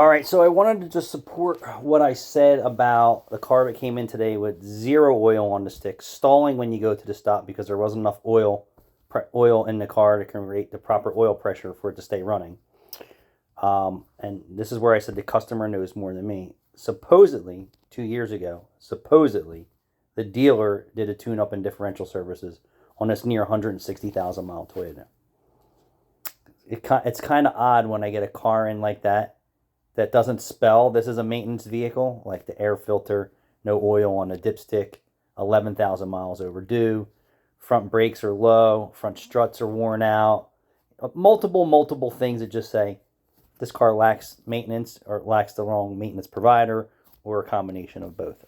All right, so I wanted to just support what I said about the car that came in today with zero oil on the stick, stalling when you go to the stop because there wasn't enough oil in the car to create the proper oil pressure for it to stay running. And this is where I said the customer knows more than me. Supposedly, 2 years ago, the dealer did a tune-up and differential services on this near 160,000 mile Toyota. It's kind of odd when I get a car in like that doesn't spell this is a maintenance vehicle, like the air filter, no oil on the dipstick, 11,000 miles overdue, front brakes are low, front struts are worn out, multiple things that just say this car lacks maintenance or lacks the wrong maintenance provider or a combination of both.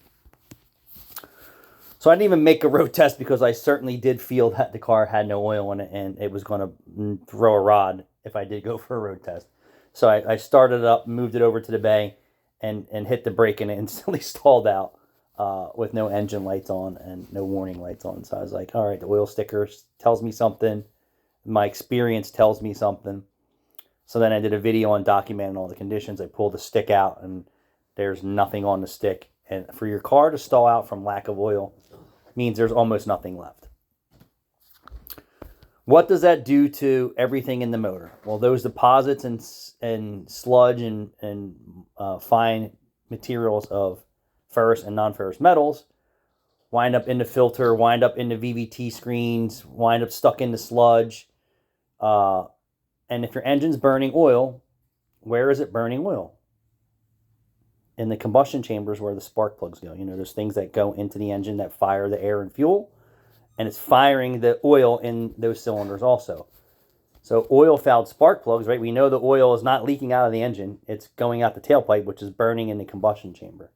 So I didn't even make a road test because I certainly did feel that the car had no oil in it and it was going to throw a rod if I did go for a road test. So I started it up, moved it over to the bay, and hit the brake, and it instantly stalled out with no engine lights on and no warning lights on. So I was like, all right, the oil sticker tells me something. My experience tells me something. So then I did a video on documenting all the conditions. I pulled the stick out, and there's nothing on the stick. And for your car to stall out from lack of oil means there's almost nothing left. What does that do to everything in the motor? Well, those deposits and sludge and fine materials of ferrous and non-ferrous metals wind up in the filter, wind up in the VVT screens, wind up stuck in the sludge. And if your engine's burning oil, where is it burning oil? In the combustion chambers where the spark plugs go. You know, there's things that go into the engine that fire the air and fuel, and it's firing the oil in those cylinders also. So oil-fouled spark plugs, right? We know the oil is not leaking out of the engine. It's going out the tailpipe, which is burning in the combustion chamber.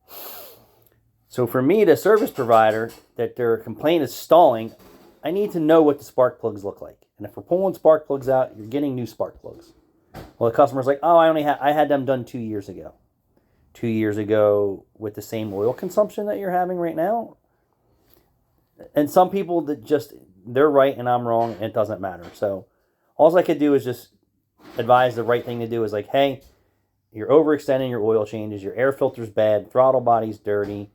So for me, the service provider, that their complaint is stalling, I need to know what the spark plugs look like. And if we're pulling spark plugs out, you're getting new spark plugs. Well, the customer's like, oh, I had them done 2 years ago. 2 years ago with the same oil consumption that you're having right now? And some people that just, they're right and I'm wrong, and it doesn't matter. So all I could do is just advise the right thing to do is like, hey, you're overextending your oil changes, your air filter's bad, throttle body's dirty.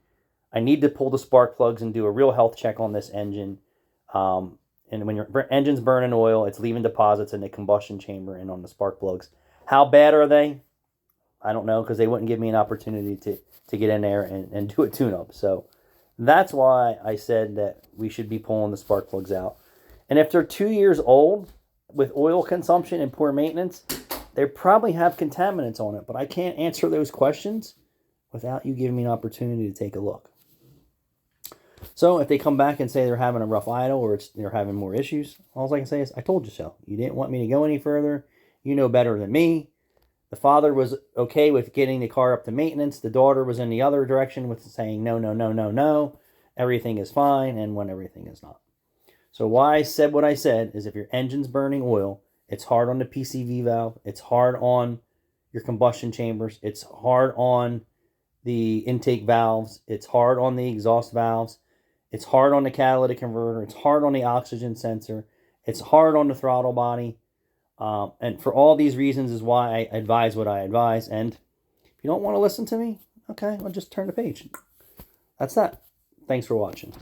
I need to pull the spark plugs and do a real health check on this engine. And when your engine's burning oil, it's leaving deposits in the combustion chamber and on the spark plugs. How bad are they? I don't know, because they wouldn't give me an opportunity to get in there and do a tune-up. So that's why I said that we should be pulling the spark plugs out. And if they're 2 years old with oil consumption and poor maintenance, they probably have contaminants on it. But I can't answer those questions without you giving me an opportunity to take a look. So if they come back and say they're having a rough idle or they're having more issues, all I can say is, I told you so. You didn't want me to go any further. You know better than me. The father was okay with getting the car up to maintenance. The daughter was in the other direction with saying, no, no, no, no, no. Everything is fine, and when everything is not. So why I said what I said is if your engine's burning oil, it's hard on the PCV valve. It's hard on your combustion chambers. It's hard on the intake valves. It's hard on the exhaust valves. It's hard on the catalytic converter. It's hard on the oxygen sensor. It's hard on the throttle body. And for all these reasons is why I advise what I advise. And if you don't want to listen to me, okay, well, just turn the page. That's that. Thanks for watching.